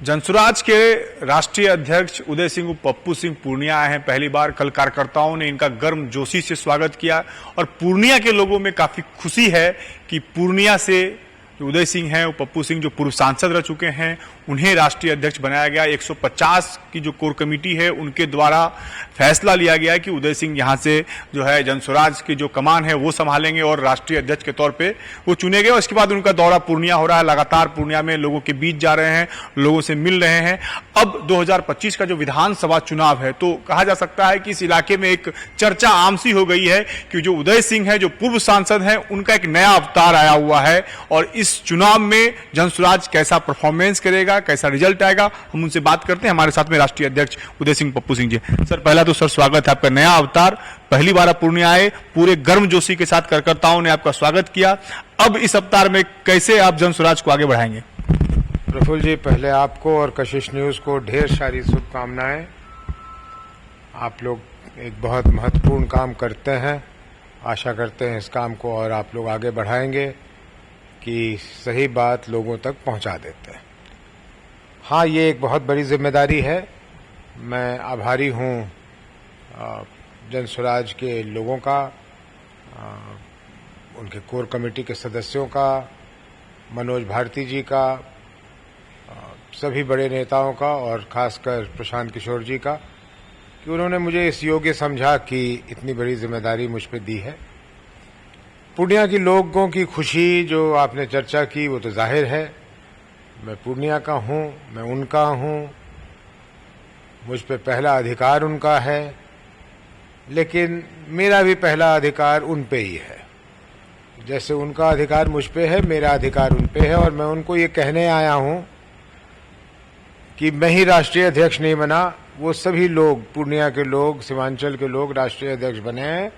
जनसुराज के राष्ट्रीय अध्यक्ष उदय सिंह पप्पू सिंह पूर्णिया आए हैं पहली बार। कल कार्यकर्ताओं ने इनका गर्मजोशी से स्वागत किया और पूर्णिया के लोगों में काफी खुशी है कि पूर्णिया से जो उदय सिंह हैं, वो पप्पू सिंह जो पूर्व सांसद रह चुके हैं, उन्हें राष्ट्रीय अध्यक्ष बनाया गया। 150 की जो कोर कमेटी है उनके द्वारा फैसला लिया गया है कि उदय सिंह यहां से जो है जनसुराज की जो कमान है वो संभालेंगे और राष्ट्रीय अध्यक्ष के तौर पे वो चुने गए। उसके बाद उनका दौरा पूर्णिया हो रहा है, लगातार पूर्णिया में लोगों के बीच जा रहे हैं, लोगों से मिल रहे हैं। अब 2025 का जो विधानसभा चुनाव है तो कहा जा सकता है कि इस इलाके में एक चर्चा आम सी हो गई है कि जो उदय सिंह है, जो पूर्व सांसद हैं, उनका एक नया अवतार आया हुआ है और इस चुनाव में जनसुराज कैसा परफॉर्मेंस करेगा, कैसा रिजल्ट आएगा, हम उनसे बात करते हैं। हमारे साथ में राष्ट्रीय अध्यक्ष उदय सिंह पप्पू सिंह जी। सर, पहला तो सर स्वागत है आपका, नया अवतार, पहली बार आप पूर्णिया आए, पूरे गर्मजोशी के साथ कार्यकर्ताओं ने आपका स्वागत किया। अब इस अवतार में कैसे आप जनसुराज को आगे बढ़ाएंगे? प्रफुल्ल जी, पहले आपको और कशिश न्यूज को ढेर सारी शुभकामनाएं। आप लोग एक बहुत महत्वपूर्ण काम करते हैं, आशा करते हैं इस काम को और आप लोग आगे बढ़ाएंगे कि सही बात लोगों तक पहुंचा देते हैं। हाँ, ये एक बहुत बड़ी जिम्मेदारी है। मैं आभारी हूँ जनसुराज के लोगों का, उनके कोर कमेटी के सदस्यों का, मनोज भारती जी का, सभी बड़े नेताओं का और खासकर प्रशांत किशोर जी का कि उन्होंने मुझे इस योग्य समझा कि इतनी बड़ी जिम्मेदारी मुझ पे दी है। पूर्णिया के लोगों की खुशी जो आपने चर्चा की वो तो जाहिर है। मैं पूर्णिया का हूँ, मैं उनका हूँ, मुझ पे पहला अधिकार उनका है, लेकिन मेरा भी पहला अधिकार उन पे ही है। जैसे उनका अधिकार मुझ पे है, मेरा अधिकार उन पे है और मैं उनको ये कहने आया हूँ कि मैं ही राष्ट्रीय अध्यक्ष नहीं बना, वो सभी लोग, पूर्णिया के लोग, सीमांचल के लोग राष्ट्रीय अध्यक्ष बने हैं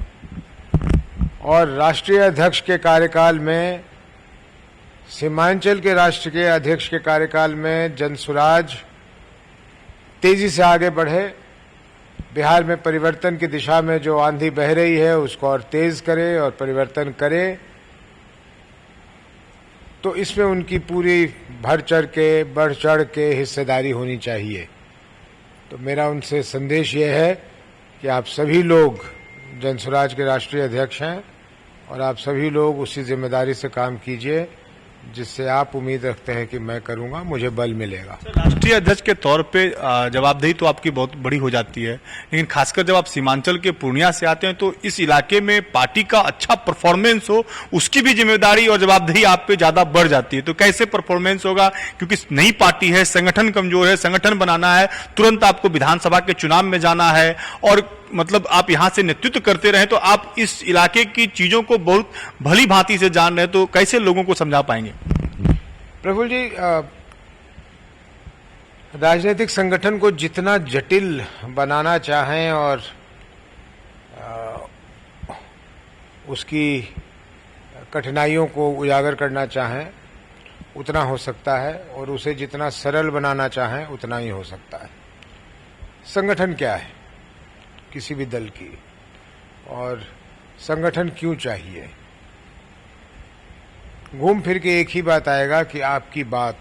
और राष्ट्रीय अध्यक्ष के कार्यकाल में, सीमांचल के राष्ट्र के अध्यक्ष के कार्यकाल में जनसुराज तेजी से आगे बढ़े, बिहार में परिवर्तन की दिशा में जो आंधी बह रही है उसको और तेज करे और परिवर्तन करे। तो इसमें उनकी पूरी बढ़ चढ़ के हिस्सेदारी होनी चाहिए। तो मेरा उनसे संदेश ये है कि आप सभी लोग जनसुराज के राष्ट्रीय अध्यक्ष हैं और आप सभी लोग उसी जिम्मेदारी से काम कीजिए जिससे आप उम्मीद रखते हैं कि मैं करूंगा, मुझे बल मिलेगा। राष्ट्रीय अध्यक्ष के तौर पे जवाबदेही तो आपकी बहुत बड़ी हो जाती है, लेकिन खासकर जब आप सीमांचल के पूर्णिया से आते हैं तो इस इलाके में पार्टी का अच्छा परफॉर्मेंस हो, उसकी भी जिम्मेदारी और जवाबदेही आप पे ज्यादा बढ़ जाती है। तो कैसे परफॉर्मेंस होगा, क्योंकि नई पार्टी है, संगठन कमजोर है, संगठन बनाना है, तुरंत आपको विधानसभा के चुनाव में जाना है और मतलब आप यहां से नेतृत्व करते रहे, तो आप इस इलाके की चीजों को बहुत भली भांति से जान रहे हैं, तो कैसे लोगों को समझा पाएंगे? प्रफुल्ल जी, राजनीतिक संगठन को जितना जटिल बनाना चाहें और उसकी कठिनाइयों को उजागर करना चाहें उतना हो सकता है और उसे जितना सरल बनाना चाहें उतना ही हो सकता है। संगठन क्या है किसी भी दल की और संगठन क्यों चाहिए? घूम फिर के एक ही बात आएगा कि आपकी बात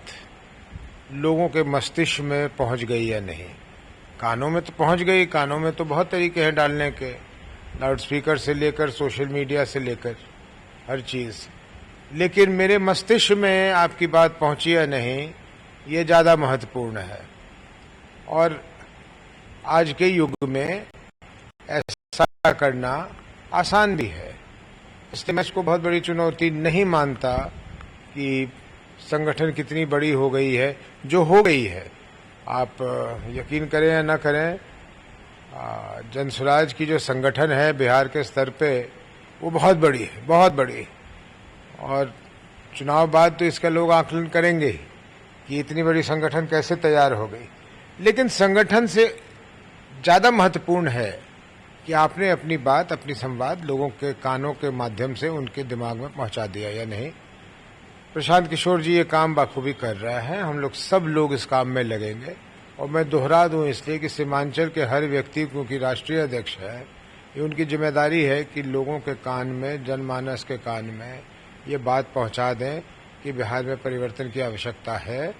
लोगों के मस्तिष्क में पहुंच गई या नहीं। कानों में तो पहुंच गई, कानों में तो बहुत तरीके हैं डालने के, लाउडस्पीकर से लेकर सोशल मीडिया से लेकर हर चीज, लेकिन मेरे मस्तिष्क में आपकी बात पहुंची या नहीं ये ज्यादा महत्वपूर्ण है। और आज के युग में ऐसा करना आसान भी है, इसलिए मैं इसको बहुत बड़ी चुनौती नहीं मानता कि संगठन कितनी बड़ी हो गई है, जो हो गई है। आप यकीन करें या न करें, जनसुराज की जो संगठन है बिहार के स्तर पे वो बहुत बड़ी है, बहुत बड़ी। और चुनाव बाद तो इसका लोग आकलन करेंगे कि इतनी बड़ी संगठन कैसे तैयार हो गई। लेकिन संगठन से ज्यादा महत्वपूर्ण है कि आपने अपनी बात, अपनी संवाद लोगों के कानों के माध्यम से उनके दिमाग में पहुंचा दिया या नहीं। प्रशांत किशोर जी ये काम बाखूबी कर रहे हैं, हम लोग सब लोग इस काम में लगेंगे। और मैं दोहरा दूं इसलिए कि सीमांचल के हर व्यक्ति, क्योंकि राष्ट्रीय अध्यक्ष है, ये उनकी जिम्मेदारी है कि लोगों के कान में, जनमानस के कान में ये बात पहुंचा दें कि बिहार में परिवर्तन की आवश्यकता है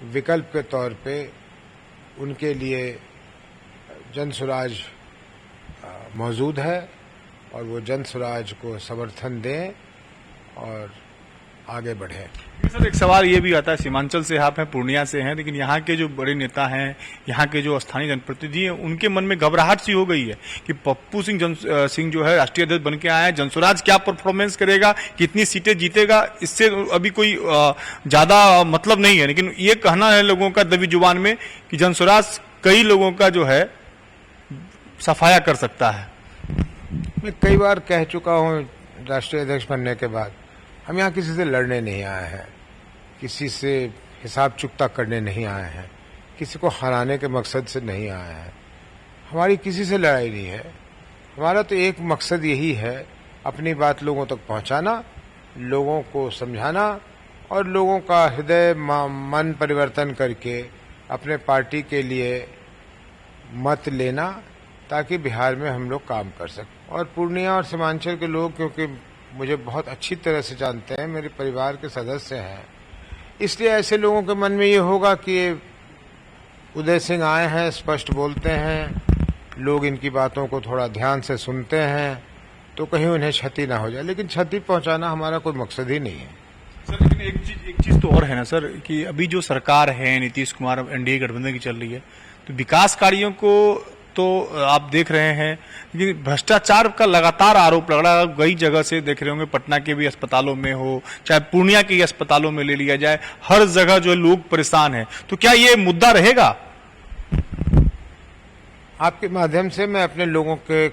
विकल्प के तौर पे उनके लिए जनसुराज मौजूद है और वो जनसुराज को समर्थन दें और आगे बढ़े। सर एक सवाल ये भी आता है, सीमांचल से आप हैं, पूर्णिया से हैं, लेकिन यहाँ के जो बड़े नेता हैं, यहाँ के जो स्थानीय जनप्रतिनिधि हैं, उनके मन में घबराहट सी हो गई है कि पप्पू सिंह जो है राष्ट्रीय अध्यक्ष बन के आए हैं, जनसुराज क्या परफॉर्मेंस करेगा, कितनी सीटें जीतेगा, इससे अभी कोई ज्यादा मतलब नहीं है। लेकिन ये कहना है लोगों का दबी जुबान में कि जनसुराज कई लोगों का जो है सफाया कर सकता है। मैं कई बार कह चुका हूँ राष्ट्रीय अध्यक्ष बनने के बाद, हम यहाँ किसी से लड़ने नहीं आए हैं, किसी से हिसाब चुकता करने नहीं आए हैं, किसी को हराने के मकसद से नहीं आए हैं। हमारी किसी से लड़ाई नहीं है। हमारा तो एक मकसद यही है, अपनी बात लोगों तक पहुँचाना, लोगों को समझाना और लोगों का हृदय मन परिवर्तन करके अपने पार्टी के लिए मत लेना, ताकि बिहार में हम लोग काम कर सकें। और पूर्णिया और सीमांचल के लोग क्योंकि मुझे बहुत अच्छी तरह से जानते हैं, मेरे परिवार के सदस्य हैं, इसलिए ऐसे लोगों के मन में ये होगा कि उदय सिंह आए हैं, स्पष्ट बोलते हैं, लोग इनकी बातों को थोड़ा ध्यान से सुनते हैं, तो कहीं उन्हें क्षति ना हो जाए। लेकिन क्षति पहुंचाना हमारा कोई मकसद ही नहीं है। सर लेकिन एक चीज तो और है ना सर, कि अभी जो सरकार है नीतीश कुमार एनडीए गठबंधन की चल रही है, तो विकास कार्यों को तो आप देख रहे हैं, लेकिन भ्रष्टाचार का लगातार आरोप लग रहा है। कई जगह से देख रहे होंगे, पटना के भी अस्पतालों में हो, चाहे पूर्णिया के अस्पतालों में ले लिया जाए, हर जगह जो लोग परेशान हैं। तो क्या ये मुद्दा रहेगा? आपके माध्यम से मैं अपने लोगों के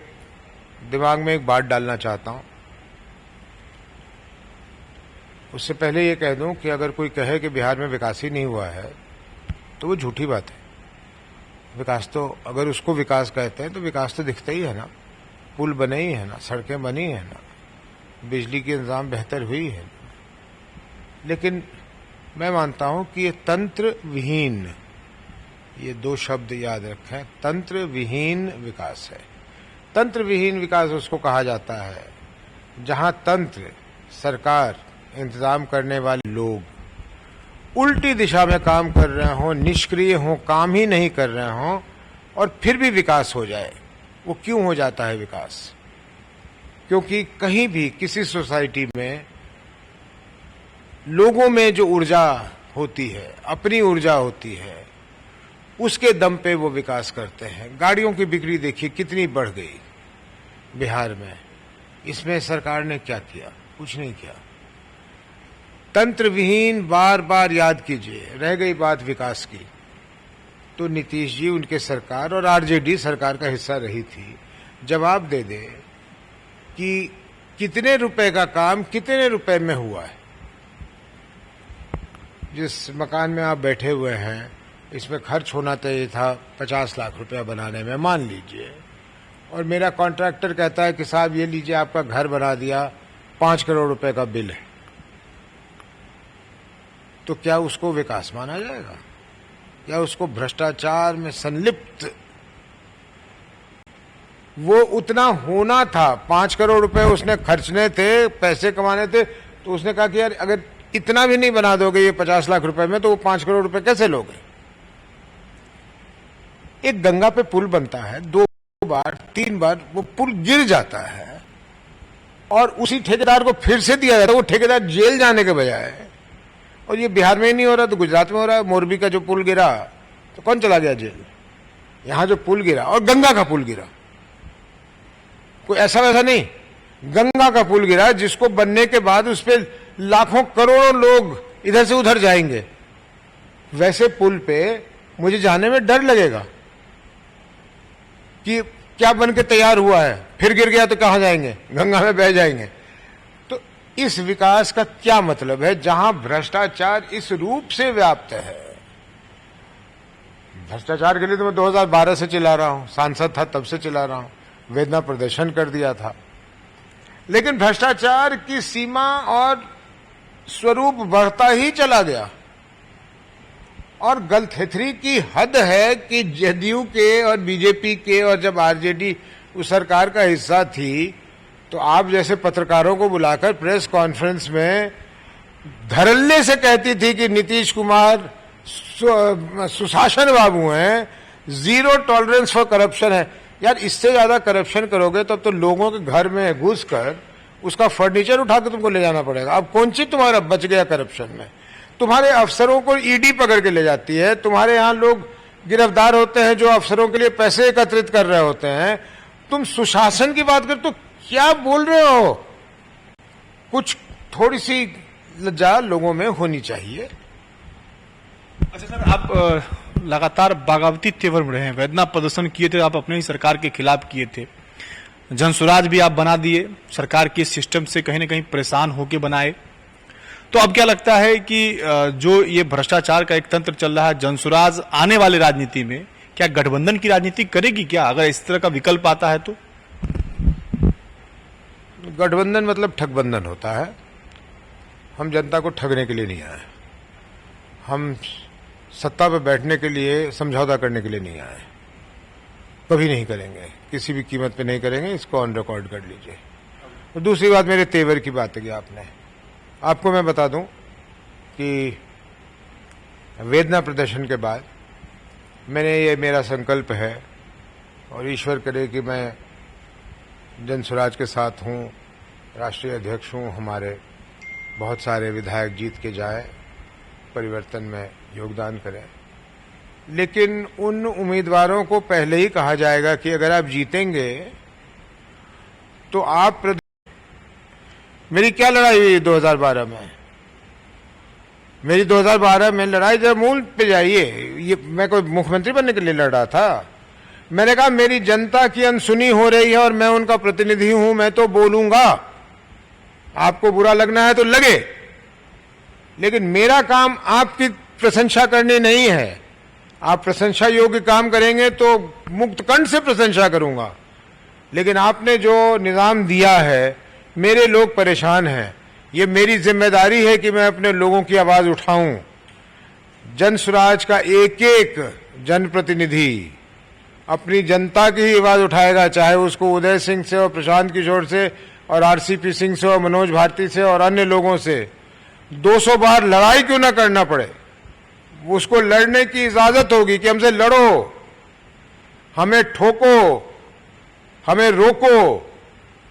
दिमाग में एक बात डालना चाहता हूं। उससे पहले ये कह दूं कि अगर कोई कहे कि बिहार में विकास ही नहीं हुआ है, तो वो झूठी बात है। विकास तो, अगर उसको विकास कहते हैं तो विकास तो दिखता ही है ना, पुल बने ही है ना, सड़कें बनी है ना, बिजली की इंतजाम बेहतर हुई है। लेकिन मैं मानता हूं कि ये तंत्र विहीन, ये दो शब्द याद रखें, तंत्र विहीन विकास है। तंत्र विहीन विकास उसको कहा जाता है जहां तंत्र, सरकार, इंतजाम करने वाले लोग उल्टी दिशा में काम कर रहे हों, निष्क्रिय हों, काम ही नहीं कर रहे हों, और फिर भी विकास हो जाए। वो क्यों हो जाता है विकास? क्योंकि कहीं भी किसी सोसाइटी में लोगों में जो ऊर्जा होती है, अपनी ऊर्जा होती है, उसके दम पे वो विकास करते हैं। गाड़ियों की बिक्री देखिए कितनी बढ़ गई बिहार में। इसमें सरकार ने क्या किया? कुछ नहीं किया। तंत्र विहीन, बार बार याद कीजिए। रह गई बात विकास की, तो नीतीश जी, उनके सरकार और आरजेडी सरकार का हिस्सा रही थी, जवाब दे दे कि कितने रुपए का काम कितने रुपए में हुआ है। जिस मकान में आप बैठे हुए हैं, इसमें खर्च होना चाहिए था 50 लाख रुपया बनाने में, मान लीजिए, और मेरा कॉन्ट्रैक्टर कहता है कि साहब ये लीजिए आपका घर बना दिया, 5 करोड़ रुपए का बिल है, तो क्या उसको विकास माना जाएगा? या उसको भ्रष्टाचार में संलिप्त, वो उतना होना था, 5 करोड़ रुपए उसने खर्चने थे, पैसे कमाने थे, तो उसने कहा कि यार अगर इतना भी नहीं बना दोगे ये 50 लाख रुपए में, तो वो 5 करोड़ रुपए कैसे लोगे? एक गंगा पे पुल बनता है, 2 बार 3 बार वो पुल गिर जाता है और उसी ठेकेदार को फिर से दिया जाता है, वो ठेकेदार जेल जाने के बजाय। और ये बिहार में ही नहीं हो रहा तो गुजरात में हो रहा है। मोरबी का जो पुल गिरा तो कौन चला गया जेल? यहां जो पुल गिरा, और गंगा का पुल गिरा, कोई ऐसा वैसा नहीं, गंगा का पुल गिरा जिसको बनने के बाद उस पर लाखों करोड़ों लोग इधर से उधर जाएंगे। वैसे पुल पे मुझे जाने में डर लगेगा कि क्या बन के तैयार हुआ है, फिर गिर गया तो कहां जाएंगे? गंगा में बह जाएंगे। तो इस विकास का क्या मतलब है जहां भ्रष्टाचार इस रूप से व्याप्त है? भ्रष्टाचार के लिए तो मैं 2012 से चिल्ला रहा हूं, सांसद था तब से चिल्ला रहा हूं, वेदना प्रदर्शन कर दिया था। लेकिन भ्रष्टाचार की सीमा और स्वरूप बढ़ता ही चला गया, और गलथेथरी की हद है कि जदयू के और बीजेपी के, और जब आरजेडी उस सरकार का हिस्सा थी तो आप जैसे पत्रकारों को बुलाकर प्रेस कॉन्फ्रेंस में धड़ल्ले से कहती थी कि नीतीश कुमार सुशासन बाबू हैं, जीरो टॉलरेंस फॉर करप्शन है। यार इससे ज्यादा करप्शन करोगे तब तो लोगों के घर में घुसकर उसका फर्नीचर उठा के तुमको ले जाना पड़ेगा। अब कौन सी तुम्हारा बच गया करप्शन में? तुम्हारे अफसरों को ईडी पकड़ के ले जाती है, तुम्हारे यहाँ लोग गिरफ्तार होते हैं जो अफसरों के लिए पैसे एकत्रित कर रहे होते हैं। तुम सुशासन की बात कर तो क्या बोल रहे हो? कुछ थोड़ी सी लज्जा लोगों में होनी चाहिए। अच्छा सर, आप लगातार बगावती तेवर में रहे हैं, वेदना प्रदर्शन किए थे, आप अपने ही सरकार के खिलाफ किए थे, जनसुराज भी आप बना दिए, सरकार के सिस्टम से कहीं ना कहीं परेशान होकर बनाए। तो अब क्या लगता है कि जो ये भ्रष्टाचार का एक तंत्र चल रहा है, जनसुराज आने वाले राजनीति में क्या गठबंधन की राजनीति करेगी क्या, अगर इस तरह का विकल्प आता है तो? गठबंधन मतलब ठगबंधन होता है। हम जनता को ठगने के लिए नहीं आए, हम सत्ता पर बैठने के लिए, समझौता करने के लिए नहीं आए। कभी नहीं करेंगे, किसी भी कीमत पे नहीं करेंगे, इसको ऑन रिकॉर्ड कर लीजिए। और दूसरी बात, मेरे तेवर की बात की आपने, आपको मैं बता दूं कि वेदना प्रदर्शन के बाद मैंने, ये मेरा संकल्प है और ईश्वर करे कि मैं जनसुराज के साथ हूं, राष्ट्रीय अध्यक्ष हूं, हमारे बहुत सारे विधायक जीत के जाएं, परिवर्तन में योगदान करें। लेकिन उन उम्मीदवारों को पहले ही कहा जाएगा कि अगर आप जीतेंगे तो आप मेरी क्या लड़ाई हुई 2012 में? मेरी 2012 में लड़ाई, जब मूल पे जाइए, ये मैं कोई मुख्यमंत्री बनने के लिए लड़ रहा था। मैंने कहा मेरी जनता की अनसुनी हो रही है और मैं उनका प्रतिनिधि हूं, मैं तो बोलूंगा, आपको बुरा लगना है तो लगे, लेकिन मेरा काम आपकी प्रशंसा करनी नहीं है। आप प्रशंसा योग्य काम करेंगे तो मुक्त कंठ से प्रशंसा करूंगा, लेकिन आपने जो निजाम दिया है, मेरे लोग परेशान हैं, ये मेरी जिम्मेदारी है कि मैं अपने लोगों की आवाज उठाऊं। जनसुराज का एक एक जनप्रतिनिधि अपनी जनता की ही आवाज उठाएगा, चाहे उसको उदय सिंह से और प्रशांत किशोर से और आरसीपी सिंह से और मनोज भारती से और अन्य लोगों से 200 बार लड़ाई क्यों ना करना पड़े, उसको लड़ने की इजाजत होगी कि हमसे लड़ो, हमें ठोको, हमें रोको,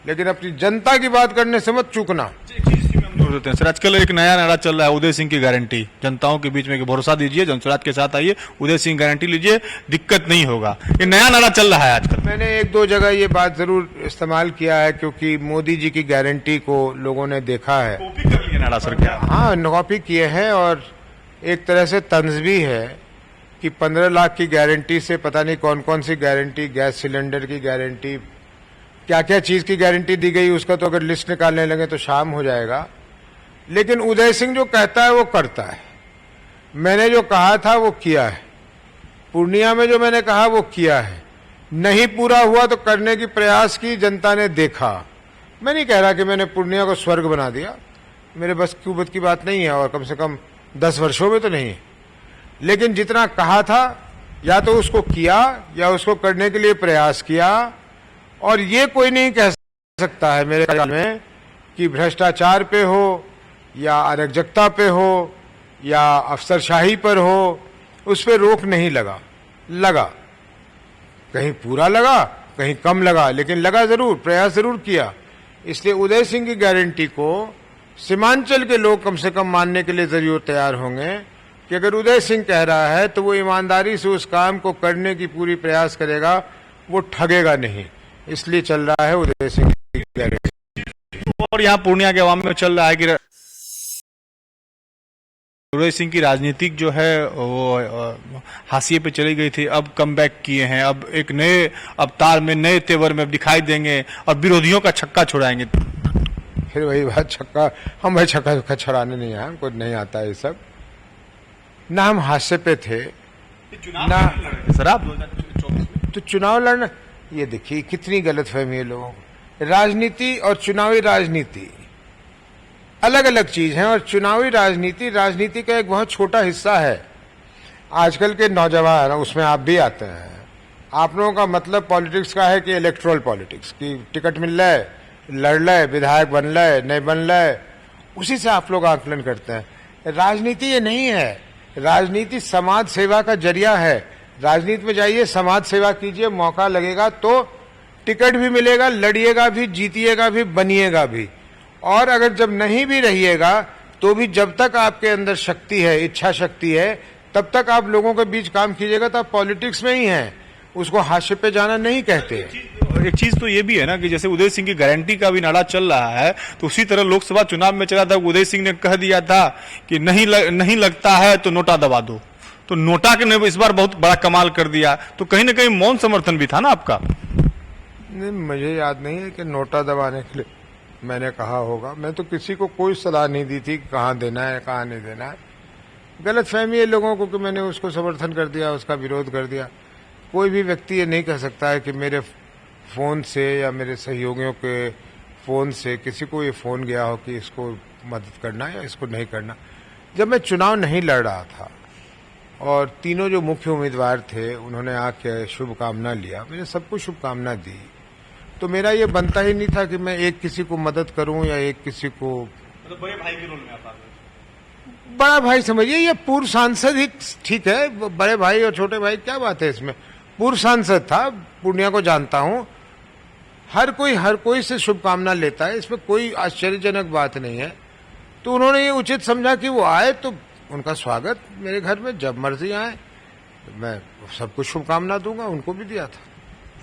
लेकिन अपनी जनता की बात करने से मत चूकना। सर, आजकल एक नया नारा चल रहा है, उदय सिंह की गारंटी, जनताओं के बीच में भरोसा दीजिए, जनसुराज के साथ आइए, उदय सिंह गारंटी लीजिए, दिक्कत नहीं होगा, ये नया नारा चल रहा है आजकल। मैंने एक दो जगह ये बात जरूर इस्तेमाल किया है, क्योंकि मोदी जी की गारंटी को लोगों ने देखा है। कॉपी कर लिए नारा सर क्या? हाँ, कॉपी किए हैं, और एक तरह से तंज भी है कि 15 लाख की गारंटी से पता नहीं कौन कौन सी गारंटी, गैस सिलेंडर की गारंटी, क्या क्या चीज की गारंटी दी गई, उसका तो अगर लिस्ट निकालने लगे तो शाम हो जाएगा। लेकिन उदय सिंह जो कहता है वो करता है। मैंने जो कहा था वो किया है, पूर्णिया में जो मैंने कहा वो किया है। नहीं पूरा हुआ तो करने की प्रयास की, जनता ने देखा। मैं नहीं कह रहा कि मैंने पूर्णिया को स्वर्ग बना दिया, मेरे बस कुबत की बात नहीं है, और कम से कम 10 वर्षों में तो नहीं है। लेकिन जितना कहा था, या तो उसको किया या उसको करने के लिए प्रयास किया। और ये कोई नहीं कह सकता है मेरे ख्याल में कि भ्रष्टाचार पे हो या अराजकता पे हो या अफसरशाही पर हो, उस पर रोक नहीं लगा। कहीं पूरा लगा, कहीं कम लगा, लेकिन लगा जरूर, प्रयास जरूर किया। इसलिए उदय सिंह की गारंटी को सीमांचल के लोग कम से कम मानने के लिए जरूर तैयार होंगे कि अगर उदय सिंह कह रहा है तो वो ईमानदारी से उस काम को करने की पूरी प्रयास करेगा, वो ठगेगा नहीं। इसलिए चल रहा है उदय सिंह की गारंटी। और यहाँ पूर्णिया के अवाम में चल रहा है कि उदय सिंह की राजनीतिक जो है वो हाशिए पे चली गई थी, अब कम बैक किए हैं, अब एक नए अवतार में, नए तेवर में अब दिखाई देंगे और विरोधियों का छक्का छुड़ाएंगे। फिर वही बात, छक्का, हम भाई छक्का छुड़ाने नहीं आए, हमको नहीं आता है ये सब। ना हम हाशिए पे थे ना सर। आप 2024 तो चुनाव लड़ना, ये देखिए कितनी गलतफहमी है लोगों को। राजनीति और चुनावी राजनीति अलग अलग चीज है, और चुनावी राजनीति का एक बहुत छोटा हिस्सा है। आजकल के नौजवान, उसमें आप भी आते हैं, आप लोगों का मतलब पॉलिटिक्स का है कि इलेक्ट्रोल पॉलिटिक्स की टिकट मिल रहा है, लड़ रहे, विधायक बन रहे, नहीं बन रहे, उसी से आप लोग आकलन करते हैं। राजनीति ये नहीं है। राजनीति समाज सेवा का जरिया है। राजनीति में जाइए, समाज सेवा कीजिए, मौका लगेगा तो टिकट भी मिलेगा, लड़िएगा भी, जीतिएगा भी, बनिएगा भी। और अगर जब नहीं भी रहिएगा तो भी जब तक आपके अंदर शक्ति है, इच्छा शक्ति है, तब तक आप लोगों के बीच काम कीजिएगा। तो आप पॉलिटिक्स में ही हैं, उसको हाशिए पे जाना नहीं कहते। एक चीज तो ये भी है ना कि जैसे उदय सिंह की गारंटी का भी नारा चल रहा है, तो उसी तरह लोकसभा चुनाव में चला था, उदय सिंह ने कह दिया था कि नहीं लगता है तो नोटा दबा दो। तो नोटा के ने इस बार बहुत बड़ा कमाल कर दिया, तो कहीं ना कहीं मौन समर्थन भी था ना आपका। नहीं, मुझे याद नहीं है कि नोटा दबाने के लिए मैंने कहा होगा। मैं तो किसी को कोई सलाह नहीं दी थी कि कहाँ देना है, कहाँ नहीं देना है। गलत फहमी है लोगों को कि मैंने उसको समर्थन कर दिया, उसका विरोध कर दिया। कोई भी व्यक्ति ये नहीं कह सकता है कि मेरे फोन से या मेरे सहयोगियों के फोन से किसी को ये फोन गया हो कि इसको मदद करना या इसको नहीं करना। जब मैं चुनाव नहीं लड़ रहा था और तीनों जो मुख्य उम्मीदवार थे उन्होंने आके शुभकामना लिया, मैंने सबको शुभकामना दी, तो मेरा ये बनता ही नहीं था कि मैं एक किसी को मदद करूं या एक किसी को, मतलब बड़े भाई के रोल में आप आ गए। बड़ा भाई समझिए, ये पूर्व सांसद ही ठीक है, बड़े भाई और छोटे भाई क्या बात है इसमें। पूर्व सांसद था, पूर्णिया को जानता हूं, हर कोई से शुभकामना लेता है, इसमें कोई आश्चर्यजनक बात नहीं है। तो उन्होंने ये उचित समझा कि वो आए तो उनका स्वागत मेरे घर में जब मर्जी आए, मैं सबको शुभकामना दूंगा, उनको भी दिया था।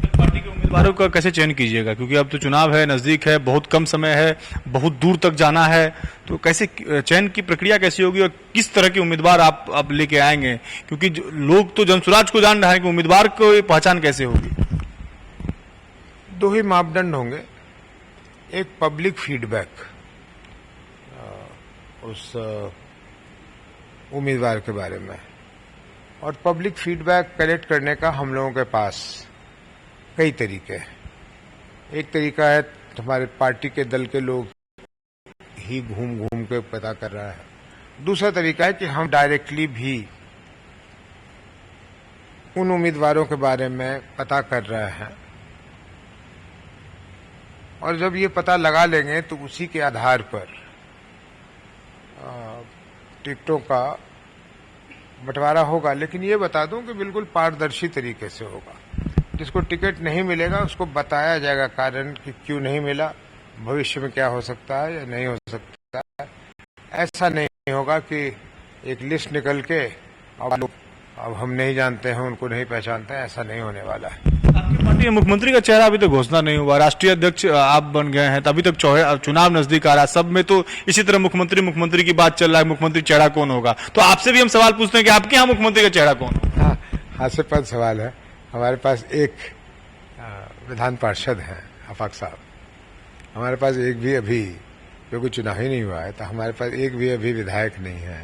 पार्टी के उम्मीदवारों का कैसे चयन कीजिएगा, क्योंकि अब तो चुनाव है, नजदीक है, बहुत कम समय है, बहुत दूर तक जाना है, तो कैसे चयन की प्रक्रिया कैसी होगी और किस तरह के उम्मीदवार आप लेके आएंगे, क्योंकि लोग तो जनसुराज को जान रहे हैं कि उम्मीदवार को पहचान कैसे होगी। दो ही मापदंड होंगे, एक पब्लिक फीडबैक उस उम्मीदवार के बारे में, और पब्लिक फीडबैक कलेक्ट करने का हम लोगों के पास कई तरीके हैं। एक तरीका है हमारे पार्टी के दल के लोग ही घूम घूम के पता कर रहा है। दूसरा तरीका है कि हम डायरेक्टली भी उन उम्मीदवारों के बारे में पता कर रहे हैं, और जब ये पता लगा लेंगे तो उसी के आधार पर टिकटों का बंटवारा होगा। लेकिन ये बता दूं कि बिल्कुल पारदर्शी तरीके से होगा। जिसको टिकट नहीं मिलेगा उसको बताया जाएगा कारण कि क्यों नहीं मिला, भविष्य में क्या हो सकता है या नहीं हो सकता है। ऐसा नहीं होगा कि एक लिस्ट निकल के अब हम नहीं जानते हैं, उनको नहीं पहचानते हैं, ऐसा नहीं होने वाला है। आपकी पार्टी में मुख्यमंत्री का चेहरा अभी तक घोषणा नहीं हुआ, राष्ट्रीय अध्यक्ष आप बन गए हैं, तो अभी तक चुनाव नजदीक आ रहा है, सब में तो इसी तरह मुख्यमंत्री की बात चल रहा है, मुख्यमंत्री चेहरा कौन होगा। तो आपसे भी हम सवाल पूछते हैं कि आपके यहाँ मुख्यमंत्री का चेहरा कौन? हाँ, हास्यास्पद सवाल है। हमारे पास एक विधान पार्षद हैं आफाक साहब, हमारे पास एक भी अभी, क्योंकि चुनाव ही नहीं हुआ है, तो हमारे पास एक भी अभी विधायक नहीं है।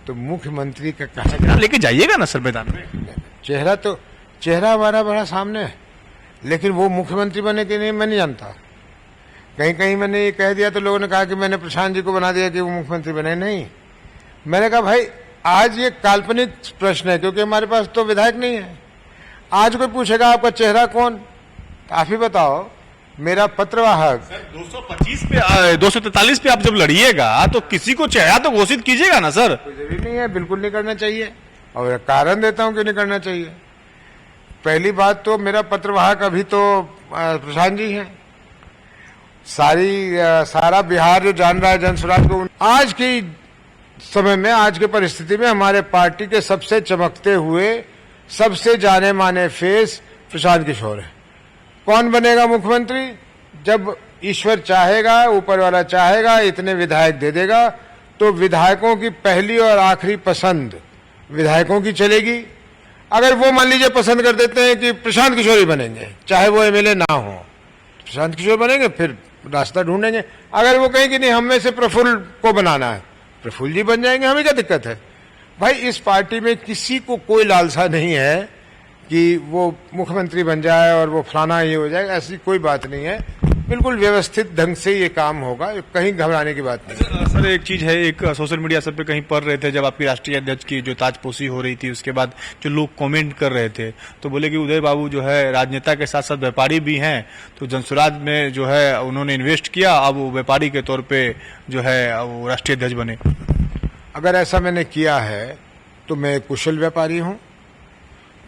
तो मुख्यमंत्री का कहा लेके जाइएगा ना सर मैदान में। चेहरा हमारा बड़ा सामने है, लेकिन वो मुख्यमंत्री बने कि नहीं मैं नहीं जानता। कहीं कहीं मैंने ये कह दिया तो लोगों ने कहा कि मैंने प्रशांत जी को बना दिया कि वो मुख्यमंत्री बने। नहीं, मैंने कहा भाई आज ये काल्पनिक प्रश्न है, क्योंकि हमारे पास तो विधायक नहीं है। आज कोई पूछेगा आपका चेहरा कौन, तो आप ही बताओ। मेरा पत्रवाहक 225 पे 243 पे आप जब लड़िएगा तो किसी को चेहरा तो घोषित कीजिएगा ना सर। कोई जरूरी नहीं है, बिल्कुल नहीं करना चाहिए, और कारण देता हूं क्यों नहीं करना चाहिए। पहली बात तो मेरा पत्रवाहक अभी तो प्रशांत जी हैं। सारा बिहार जो जान रहा है जनसुराज को, आज की समय में, आज के परिस्थिति में हमारे पार्टी के सबसे चमकते हुए, सबसे जाने माने फेस प्रशांत किशोर है। कौन बनेगा मुख्यमंत्री? जब ईश्वर चाहेगा, ऊपर वाला चाहेगा, इतने विधायक दे देगा, तो विधायकों की पहली और आखिरी पसंद विधायकों की चलेगी। अगर वो मान लीजिए पसंद कर देते हैं कि प्रशांत किशोर ही बनेंगे, चाहे वो एमएलए ना हो, प्रशांत किशोर बनेंगे, फिर रास्ता ढूंढेंगे। अगर वो कहें कि नहीं हम में से प्रफुल्ल को बनाना है, प्रफुल्ल जी बन जाएंगे, हमें क्या दिक्कत है। भाई इस पार्टी में किसी को कोई लालसा नहीं है कि वो मुख्यमंत्री बन जाए और वो फलाना ये हो जाए, ऐसी कोई बात नहीं है। बिल्कुल व्यवस्थित ढंग से ये काम होगा, कहीं घबराने की बात नहीं। सर एक चीज है, एक सोशल मीडिया सब पे कहीं पढ़ रहे थे, जब आपकी राष्ट्रीय अध्यक्ष की जो ताजपोशी हो रही थी उसके बाद जो लोग कमेंट कर रहे थे, तो बोले कि उदय बाबू जो है राजनेता के साथ साथ व्यापारी भी हैं, तो जनसुराज में जो है उन्होंने इन्वेस्ट किया, अब वो व्यापारी के तौर पे जो है वो राष्ट्रीय अध्यक्ष बने। अगर ऐसा मैंने किया है तो मैं एक कुशल व्यापारी हूं,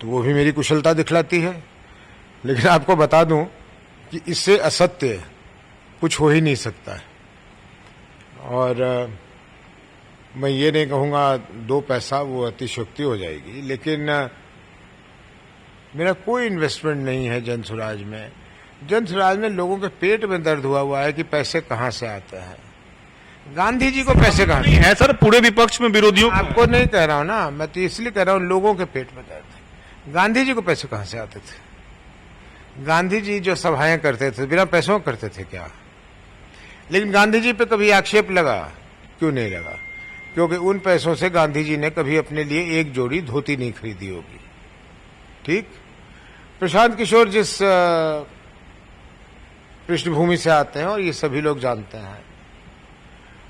तो वो भी मेरी कुशलता दिखलाती है। लेकिन आपको बता दूं कि इससे असत्य कुछ हो ही नहीं सकता है। और मैं ये नहीं कहूँगा 2 पैसा, वो अतिशयोक्ति हो जाएगी, लेकिन मेरा कोई इन्वेस्टमेंट नहीं है जनसुराज में। जनसुराज में लोगों के पेट में दर्द हुआ है कि पैसे कहाँ से आते हैं। गांधी जी को पैसे कहाँ से? है सर, पूरे विपक्ष में विरोधियों आपको नहीं कह रहा हूं ना, मैं तो इसलिए कह रहा हूं लोगों के पेट में दर्द है। गांधी जी को पैसे कहाँ से आते थे? गांधी जी जो सभाएं करते थे बिना पैसों करते थे क्या? लेकिन गांधी जी पे कभी आक्षेप लगा? क्यों नहीं लगा? क्योंकि उन पैसों से गांधी जी ने कभी अपने लिए एक जोड़ी धोती नहीं खरीदी होगी। ठीक? प्रशांत किशोर जिस पृष्ठभूमि से आते हैं, और ये सभी लोग जानते हैं,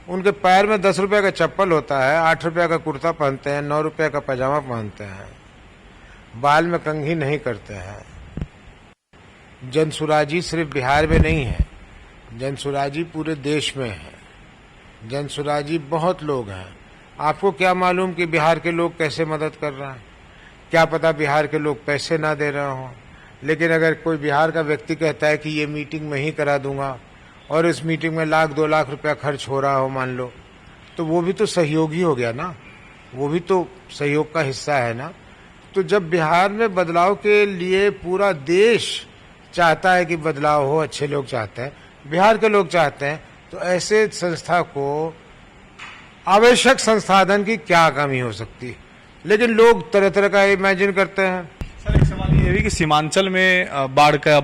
उनके पैर में 10 रुपए का चप्पल होता है, 8 रुपए का कुर्ता पहनते हैं, 9 रुपए का पैजामा पहनते हैं, बाल में कंघी नहीं करते हैं। जनसुराजी सिर्फ बिहार में नहीं है, जनसुराजी पूरे देश में है। जनसुराजी बहुत लोग हैं। आपको क्या मालूम कि बिहार के लोग कैसे मदद कर रहे हैं? क्या पता बिहार के लोग पैसे ना दे रहे हों, लेकिन अगर कोई बिहार का व्यक्ति कहता है कि ये मीटिंग मैं ही करा दूंगा, और इस मीटिंग में 1-2 लाख रुपया खर्च हो रहा हो मान लो, तो वो भी तो सहयोगी हो गया ना, वो भी तो सहयोग का हिस्सा है ना। तो जब बिहार में बदलाव के लिए पूरा देश चाहता है कि बदलाव हो, अच्छे लोग चाहते हैं, बिहार के लोग चाहते हैं, तो ऐसे संस्था को आवश्यक संसाधन की क्या कमी हो सकती? लेकिन लोग तरह तरह का इमेजिन करते हैं। सर, एक सवाल ये भी कि सीमांचल में बाढ़ का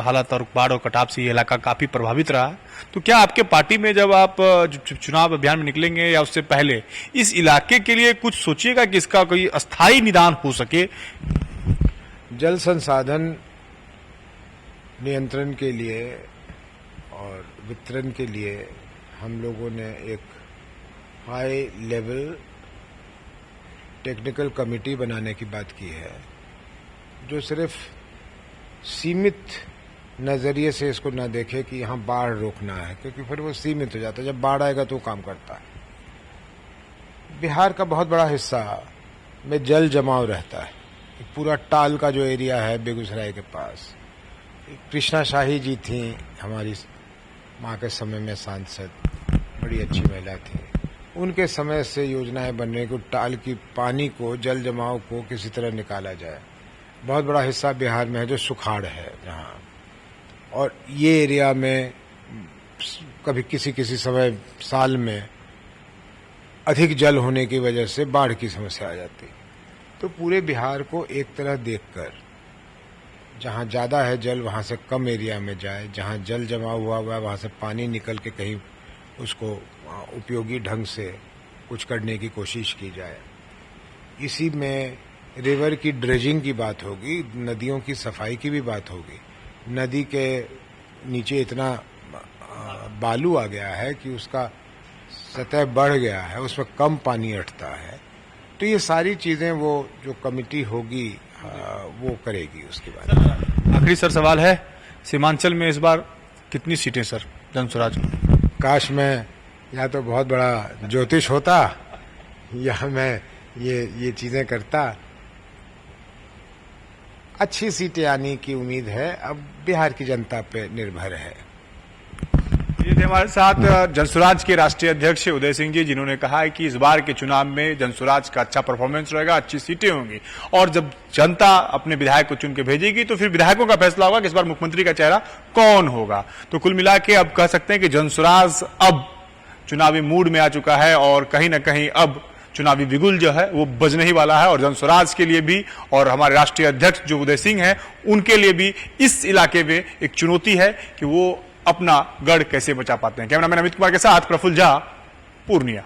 हालात और बाढ़ और कटाव से ये इलाका काफी प्रभावित रहा है, तो क्या आपके पार्टी में जब आप चुनाव अभियान में निकलेंगे या उससे पहले इस इलाके के लिए कुछ सोचिएगा कि इसका कोई अस्थायी निदान हो सके? जल संसाधन नियंत्रण के लिए और वितरण के लिए हम लोगों ने एक हाई लेवल टेक्निकल कमेटी बनाने की बात की है, जो सिर्फ सीमित नजरिए से इसको न देखे कि यहाँ बाढ़ रोकना है, क्योंकि फिर वो सीमित हो जाता है। जब बाढ़ आएगा तो काम करता है। बिहार का बहुत बड़ा हिस्सा में जल जमाव रहता है। पूरा टाल का जो एरिया है बेगूसराय के पास, कृष्णा शाही जी थी हमारी माँ के समय में सांसद, बड़ी अच्छी महिला थी। उनके समय से योजनाएं बनने को, टाल की पानी को, जल जमाव को किसी तरह निकाला जाए। बहुत बड़ा हिस्सा बिहार में है जो सुखाड़ है जहाँ, और ये एरिया में कभी किसी समय साल में अधिक जल होने की वजह से बाढ़ की समस्या आ जाती। तो पूरे बिहार को एक तरह देखकर, जहाँ ज़्यादा है जल वहाँ से कम एरिया में जाए, जहाँ जल जमा हुआ है वहाँ से पानी निकल के कहीं उसको उपयोगी ढंग से कुछ करने की कोशिश की जाए। इसी में रिवर की ड्रेजिंग की बात होगी, नदियों की सफाई की भी बात होगी। नदी के नीचे इतना बालू आ गया है कि उसका सतह बढ़ गया है, उसमें कम पानी अटता है। तो ये सारी चीज़ें वो जो कमेटी होगी वो करेगी उसके बाद। आखिरी सर सवाल है, सीमांचल में इस बार कितनी सीटें सर जनसुराज? काश मैं या तो बहुत बड़ा ज्योतिष होता या मैं ये चीजें करता। अच्छी सीटें आने की उम्मीद है, अब बिहार की जनता पे निर्भर है। ये थे हमारे साथ जनसुराज के राष्ट्रीय अध्यक्ष उदय सिंह जी, जिन्होंने कहा है कि इस बार के चुनाव में जनसुराज का अच्छा परफॉर्मेंस रहेगा, अच्छी सीटें होंगी, और जब जनता अपने विधायक को चुन के भेजेगी तो फिर विधायकों का फैसला होगा कि इस बार मुख्यमंत्री का चेहरा कौन होगा। तो कुल मिला के अब कह सकते हैं कि जनसुराज अब चुनावी मूड में आ चुका है, और कहीं ना कहीं अब चुनावी बिगुल जो है वो बजने ही वाला है। और जनसुराज के लिए भी और हमारे राष्ट्रीय अध्यक्ष जो उदय सिंह हैं उनके लिए भी इस इलाके में एक चुनौती है कि वो अपना गढ़ कैसे बचा पाते हैं। कैमरामैन अमित कुमार के साथ प्रफुल्ल झा, पूर्णिया।